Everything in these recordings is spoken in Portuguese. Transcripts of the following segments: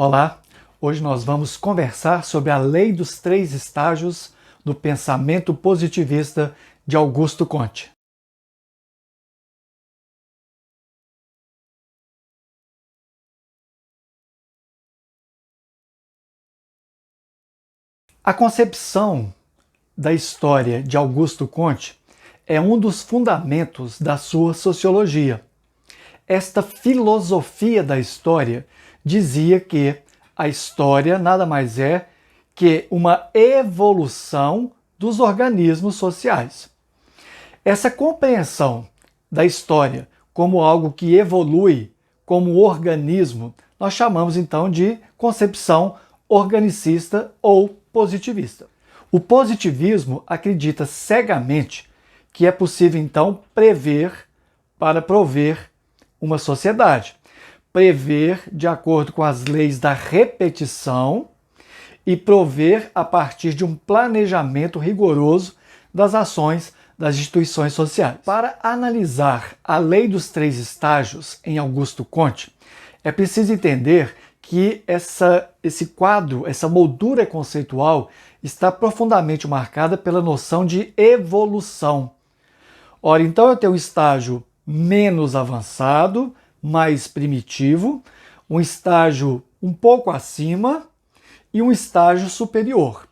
Olá, hoje nós vamos conversar sobre a lei dos três estágios do pensamento positivista de Augusto Comte. A concepção da história de Augusto Comte é um dos fundamentos da sua sociologia. Esta filosofia da história dizia que a história nada mais é que uma evolução dos organismos sociais. Essa compreensão da história como algo que evolui como organismo, nós chamamos então de concepção organicista ou positivista. O positivismo acredita cegamente que é possível então prever para prover uma sociedade. Prever de acordo com as leis da repetição e prover a partir de um planejamento rigoroso das ações das instituições sociais. Para analisar a lei dos três estágios em Augusto Comte, é preciso entender que esse quadro, essa moldura conceitual, está profundamente marcada pela noção de evolução. Ora, então eu tenho um estágio menos avançado, mais primitivo, um estágio um pouco acima e um estágio superior.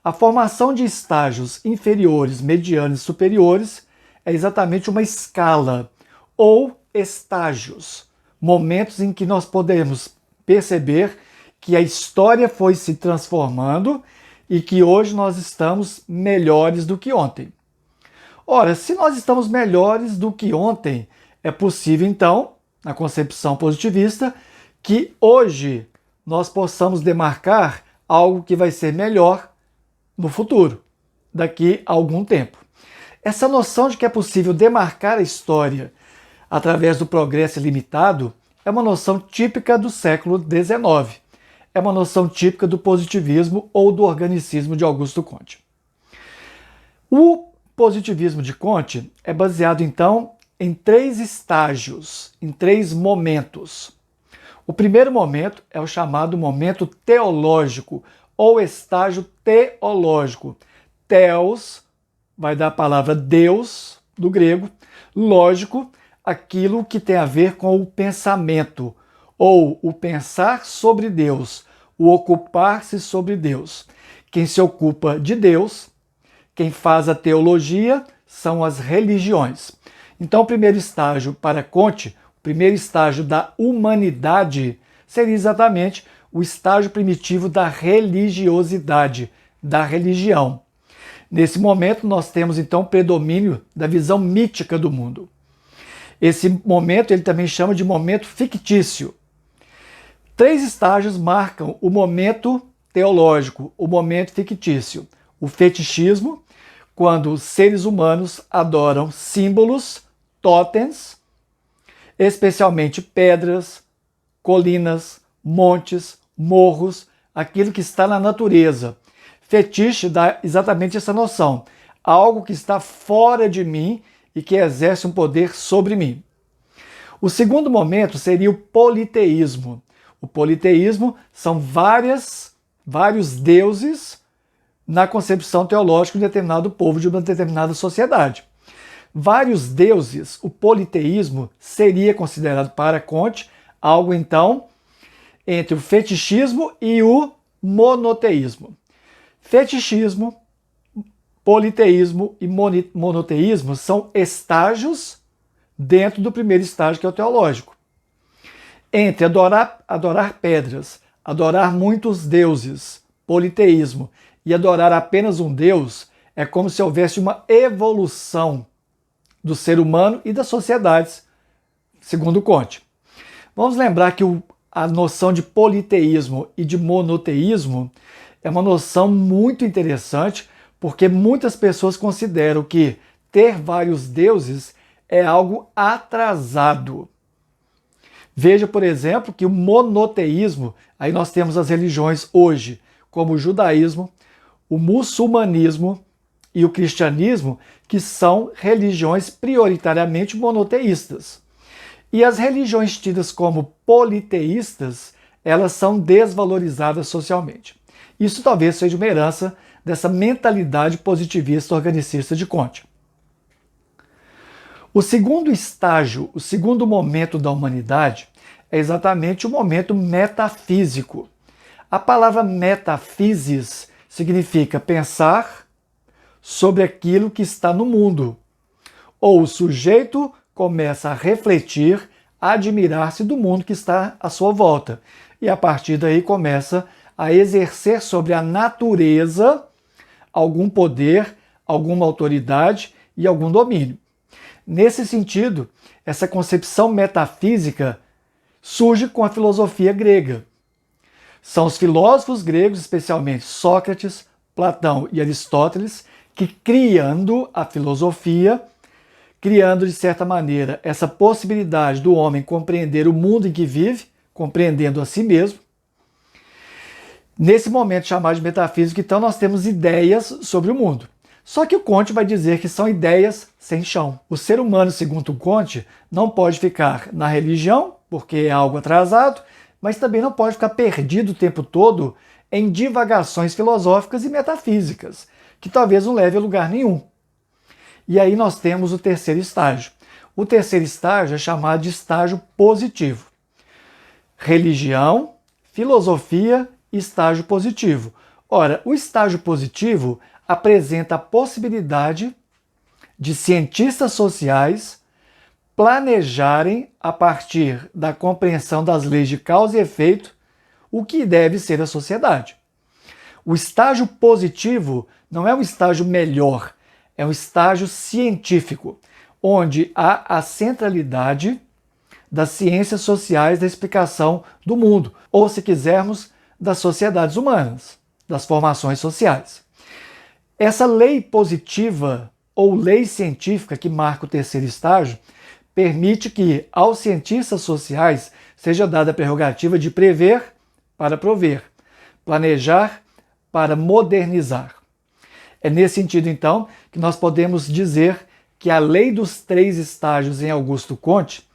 A formação de estágios inferiores, medianos e superiores é exatamente uma escala ou estágios, momentos em que nós podemos perceber que a história foi se transformando e que hoje nós estamos melhores do que ontem. Ora, se nós estamos melhores do que ontem, é possível então, na concepção positivista, que hoje nós possamos demarcar algo que vai ser melhor no futuro, daqui a algum tempo. Essa noção de que é possível demarcar a história através do progresso ilimitado é uma noção típica do século XIX. É uma noção típica do positivismo ou do organicismo de Augusto Comte. O positivismo de Comte é baseado, então, em três estágios, em três momentos. O primeiro momento é o chamado momento teológico, ou estágio teológico. Theos vai dar a palavra Deus, do grego, lógico, aquilo que tem a ver com o pensamento, ou o pensar sobre Deus, o ocupar-se sobre Deus. Quem se ocupa de Deus, quem faz a teologia, são as religiões. Então, o primeiro estágio para Comte, o primeiro estágio da humanidade, seria exatamente o estágio primitivo da religiosidade, da religião. Nesse momento, nós temos então o predomínio da visão mítica do mundo. Esse momento ele também chama de momento fictício. Três estágios marcam o momento teológico, o momento fictício. O fetichismo, quando os seres humanos adoram símbolos, totens, especialmente pedras, colinas, montes, morros, aquilo que está na natureza. Fetiche dá exatamente essa noção, algo que está fora de mim e que exerce um poder sobre mim. O segundo momento seria o politeísmo. O politeísmo são vários deuses na concepção teológica de um determinado povo, de uma determinada sociedade. Vários deuses, o politeísmo seria considerado para Comte algo então entre o fetichismo e o monoteísmo. Fetichismo, politeísmo e monoteísmo são estágios dentro do primeiro estágio, que é o teológico. Entre adorar pedras, adorar muitos deuses, politeísmo, e adorar apenas um Deus, é como se houvesse uma evolução do ser humano e das sociedades, segundo Comte. Vamos lembrar que a noção de politeísmo e de monoteísmo é uma noção muito interessante, porque muitas pessoas consideram que ter vários deuses é algo atrasado. Veja, por exemplo, que o monoteísmo, aí nós temos as religiões hoje, como o judaísmo, o muçulmanismo e o cristianismo, que são religiões prioritariamente monoteístas. E as religiões tidas como politeístas, elas são desvalorizadas socialmente. Isso talvez seja uma herança dessa mentalidade positivista organicista de Comte. O segundo estágio, o segundo momento da humanidade é exatamente o momento metafísico. A palavra metaphysis significa pensar sobre aquilo que está no mundo. Ou o sujeito começa a refletir, a admirar-se do mundo que está à sua volta. E a partir daí começa a exercer sobre a natureza algum poder, alguma autoridade e algum domínio. Nesse sentido, essa concepção metafísica surge com a filosofia grega. São os filósofos gregos, especialmente Sócrates, Platão e Aristóteles, que criando a filosofia, criando de certa maneira essa possibilidade do homem compreender o mundo em que vive, compreendendo a si mesmo. Nesse momento chamado de metafísica, então, nós temos ideias sobre o mundo. Só que o Comte vai dizer que são ideias sem chão. O ser humano, segundo o Comte, não pode ficar na religião, porque é algo atrasado, mas também não pode ficar perdido o tempo todo em divagações filosóficas e metafísicas, que talvez não leve a lugar nenhum. E aí nós temos o terceiro estágio. O terceiro estágio é chamado de estágio positivo. Religião, filosofia e estágio positivo. Ora, o estágio positivo apresenta a possibilidade de cientistas sociais planejarem, a partir da compreensão das leis de causa e efeito, o que deve ser a sociedade. O estágio positivo não é um estágio melhor, é um estágio científico, onde há a centralidade das ciências sociais da explicação do mundo, ou, se quisermos, das sociedades humanas, das formações sociais. Essa lei positiva ou lei científica que marca o terceiro estágio permite que aos cientistas sociais seja dada a prerrogativa de prever para prover, planejar para modernizar. É nesse sentido, então, que nós podemos dizer que a lei dos três estágios em Augusto Comte,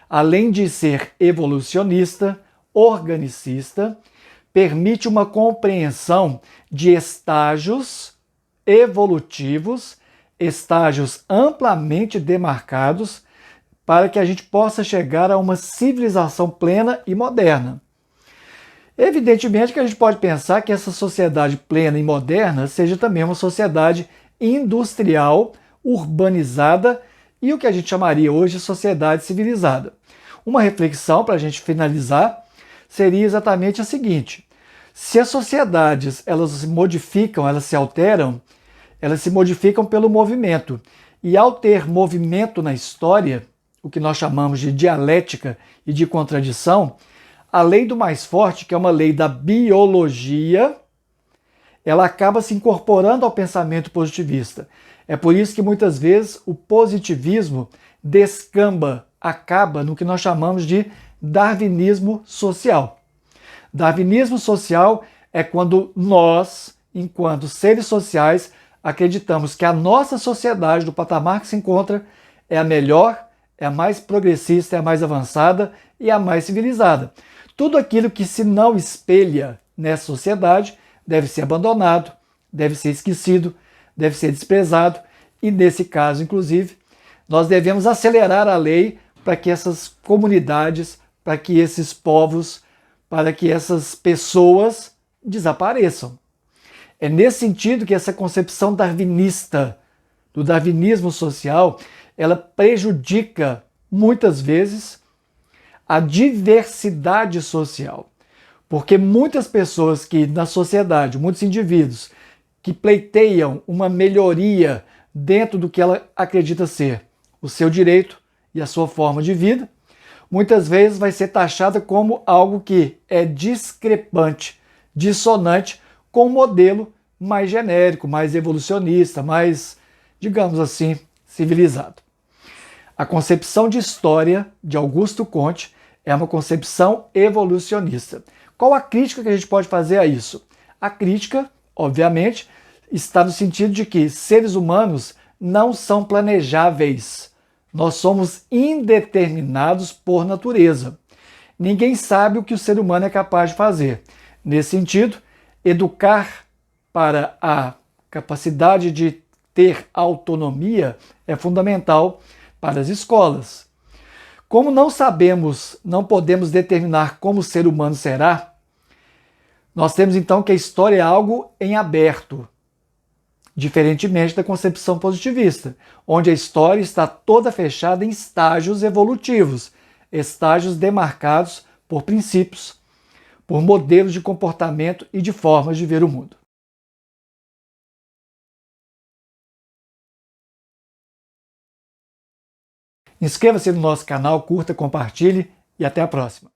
além de ser evolucionista, organicista, permite uma compreensão de estágios evolutivos, estágios amplamente demarcados, para que a gente possa chegar a uma civilização plena e moderna. Evidentemente que a gente pode pensar que essa sociedade plena e moderna seja também uma sociedade industrial, urbanizada e o que a gente chamaria hoje de sociedade civilizada. Uma reflexão para a gente finalizar seria exatamente a seguinte: se as sociedades elas se modificam, elas se alteram, elas se modificam pelo movimento. E ao ter movimento na história, o que nós chamamos de dialética e de contradição, a lei do mais forte, que é uma lei da biologia, ela acaba se incorporando ao pensamento positivista. É por isso que muitas vezes o positivismo descamba, acaba no que nós chamamos de darwinismo social. Darwinismo social é quando nós, enquanto seres sociais, acreditamos que a nossa sociedade, do patamar que se encontra, é a melhor, é a mais progressista, é a mais avançada e a mais civilizada. Tudo aquilo que se não espelha nessa sociedade deve ser abandonado, deve ser esquecido, deve ser desprezado e, nesse caso, inclusive, nós devemos acelerar a lei para que essas comunidades, para que esses povos, para que essas pessoas desapareçam. É nesse sentido que essa concepção darwinista, do darwinismo social, ela prejudica muitas vezes a diversidade social. Porque muitas pessoas que na sociedade, muitos indivíduos que pleiteiam uma melhoria dentro do que ela acredita ser o seu direito e a sua forma de vida, muitas vezes vai ser taxada como algo que é discrepante, dissonante com um modelo mais genérico, mais evolucionista, mais, digamos assim, civilizado. A concepção de história de Augusto Comte é uma concepção evolucionista. Qual a crítica que a gente pode fazer a isso? A crítica, obviamente, está no sentido de que seres humanos não são planejáveis. Nós somos indeterminados por natureza. ninguém sabe o que o ser humano é capaz de fazer. Nesse sentido, educar para a capacidade de ter autonomia é fundamental para as escolas. Como não sabemos, não podemos determinar como o ser humano será, nós temos então que a história é algo em aberto, diferentemente da concepção positivista, onde a história está toda fechada em estágios evolutivos, estágios demarcados por princípios, por modelos de comportamento e de formas de ver o mundo. Inscreva-se no nosso canal, curta, compartilhe e até a próxima.